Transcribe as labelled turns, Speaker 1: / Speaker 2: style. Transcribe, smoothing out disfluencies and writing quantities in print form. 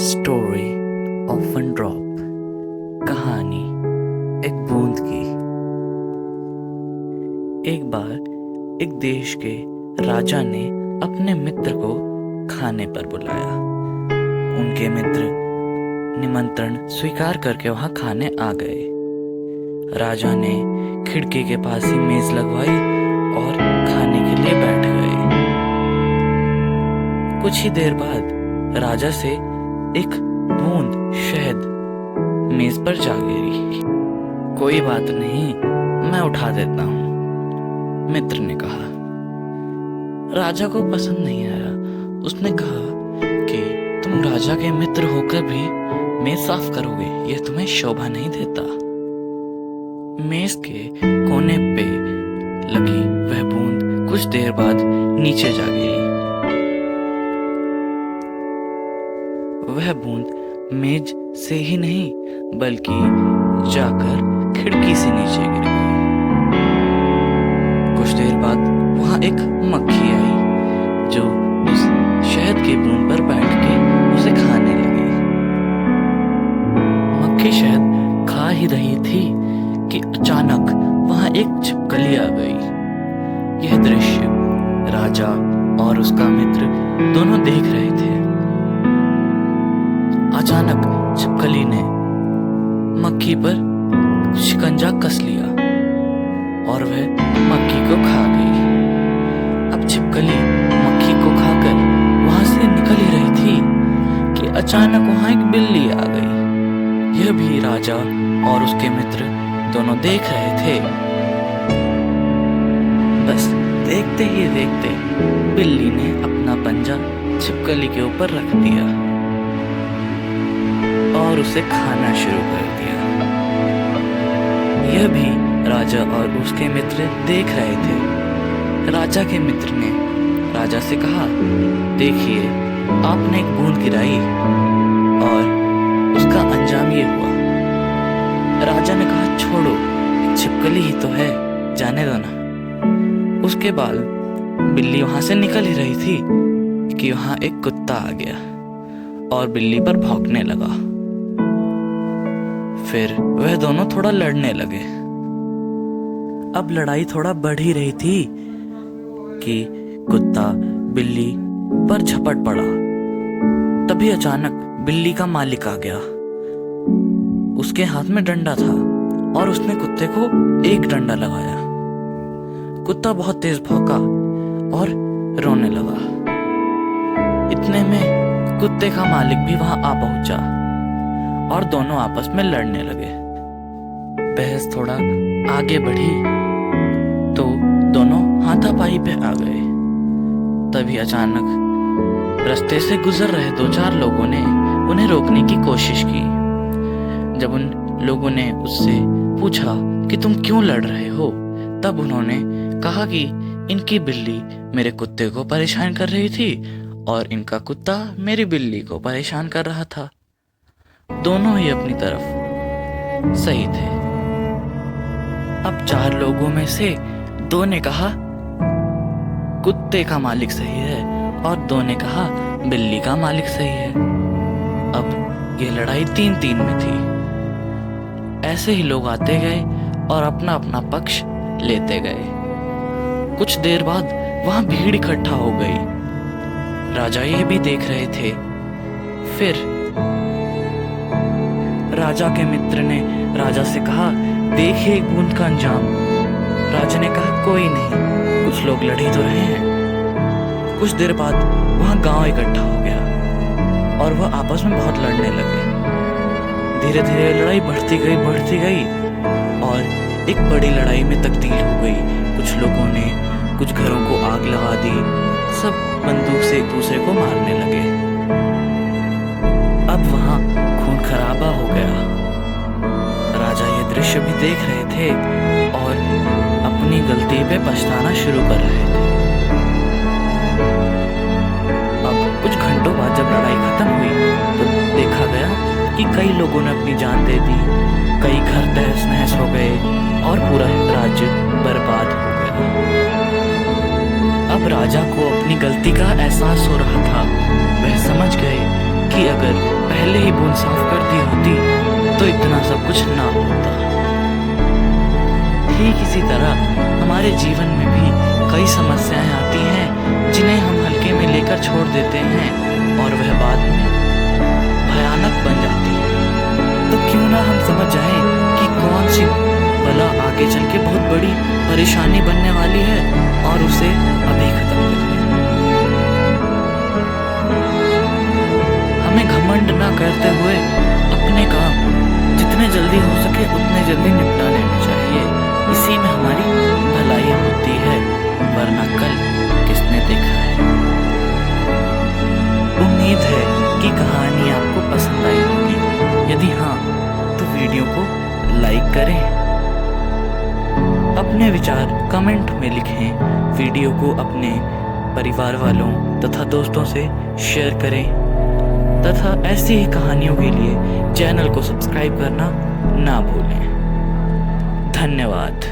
Speaker 1: Story of one drop. कहानी एक बूंद की। एक बार एक देश के राजा ने अपने मित्र को खाने पर बुलाया। उनके मित्र निमंत्रण स्वीकार करके वहां खाने आ गए। राजा ने खिड़की के पास ही मेज लगवाई और खाने के लिए बैठ गए। कुछ ही देर बाद राजा से एक बूंद शहद मेज पर जा गिरी। कोई बात नहीं, मैं उठा देता हूं, मित्र ने कहा। राजा को पसंद नहीं आया। उसने कहा कि तुम राजा के मित्र होकर भी मेज साफ करोगे, यह तुम्हें शोभा नहीं देता। मेज के कोने पे लगी वह बूंद कुछ देर बाद नीचे जा गिरी। वह बूंद मेज से ही नहीं बल्कि जाकर खिड़की से नीचे गिर गई। कुछ देर बाद वहां एक मक्खी आई जो उस शहद की बूंद पर बैठ के उसे खाने लगी। मक्खी शहद खा ही रही थी कि अचानक वहां एक छिपकली आ गई। यह दृश्य राजा और उसका मित्र दोनों देख रहे थे। अचानक छिपकली ने मक्खी पर शिकंजा कस लिया और वह मक्खी को खा गई। अब छिपकली मक्खी को खाकर वहां से निकल ही रही थी कि अचानक वहां एक बिल्ली आ गई। यह भी राजा और उसके मित्र दोनों देख रहे थे। बस देखते ही देखते बिल्ली ने अपना पंजा छिपकली के ऊपर रख दिया और उसे खाना शुरू कर दिया। यह भी राजा और उसके मित्र देख रहे थे। राजा के मित्र ने राजा से कहा, देखिए, आपने एक बूंद गिराई और उसका अंजाम ये हुआ। राजा ने कहा, छोड़ो, एक छिपकली ही तो है, जाने दो ना। उसके बाद बिल्ली वहां से निकल ही रही थी कि वहां एक कुत्ता आ गया और बिल्ली पर भौंकने लगा। फिर वह दोनों थोड़ा लड़ने लगे। अब लड़ाई थोड़ा बढ़ ही रही थी कि कुत्ता बिल्ली पर झपट पड़ा। तभी अचानक बिल्ली का मालिक आ गया। उसके हाथ में डंडा था और उसने कुत्ते को एक डंडा लगाया। कुत्ता बहुत तेज भौंका और रोने लगा। इतने में कुत्ते का मालिक भी वहां आ पहुंचा और दोनों आपस में लड़ने लगे। बहस थोड़ा आगे बढ़ी तो दोनों हाथापाई पे आ गए। तभी अचानक रास्ते से गुजर रहे दो चार लोगों ने उन्हें रोकने की कोशिश की। जब उन लोगों ने उससे पूछा कि तुम क्यों लड़ रहे हो, तब उन्होंने कहा कि इनकी बिल्ली मेरे कुत्ते को परेशान कर रही थी और इनका कुत्ता मेरी बिल्ली को परेशान कर रहा था। दोनों ही अपनी तरफ सही थे। अब चार लोगों में से दो ने कहा कुत्ते का मालिक सही है और दो ने कहा बिल्ली का मालिक सही है। अब ये लड़ाई 3-3 में थी। ऐसे ही लोग आते गए और अपना अपना पक्ष लेते गए। कुछ देर बाद वहां भीड़ इकट्ठा हो गई। राजा ये भी देख रहे थे। फिर राजा के मित्र ने राजा से कहा, देखिए एक बूंद का अंजाम। राजा ने कहा, कोई नहीं, कुछ लोग लड़ ही तो रहे हैं। कुछ देर बाद वहां गांव इकट्ठा हो गया और वह आपस में बहुत लड़ने लगे। धीरे धीरे लड़ाई बढ़ती गई और एक बड़ी लड़ाई में तब्दील हो गई। कुछ लोगों ने कुछ घरों को आग लगा दी। सब बंदूक से एक दूसरे को मारने लगे। अब वहां खून खराबा हो गया। राजा ये दृश्य भी देख रहे थे और अपनी गलती पे पछताना शुरू कर रहे थे। अब कुछ घंटों बाद जब लड़ाई खत्म हुई तो देखा गया कि कई लोगों ने अपनी जान दे दी, कई घर तहस नहस हो गए और पूरा राज्य बर्बाद हो गया। राजा को अपनी गलती का एहसास हो रहा था। वह समझ गए कि अगर पहले ही बूंद साफ कर दी होती तो इतना सब कुछ ना होता। ठीक इसी तरह हमारे जीवन में भी कई समस्याएं आती हैं जिन्हें हम हल्के में लेकर छोड़ देते हैं और वह बाद में भयानक बन जाती है। तो क्यों ना हम समझ जाएं कि कौन सी बला आगे चल के बहुत बड़ी परेशानी बनने वाली है और उसे अभी खत्म कर दें। हमें घमंड ना करते हुए अपने काम जितने जल्दी हो सके उतने जल्दी निपटा लेने चाहिए। इसी में हमारी भलाई होती है, वरना कल किसने देखा है। उम्मीद है कि कहानी आपको पसंद आई होगी। यदि हाँ तो वीडियो को लाइक करें, अपने विचार कमेंट में लिखें, वीडियो को अपने परिवार वालों तथा दोस्तों से शेयर करें तथा ऐसी ही कहानियों के लिए चैनल को सब्सक्राइब करना ना भूलें। धन्यवाद।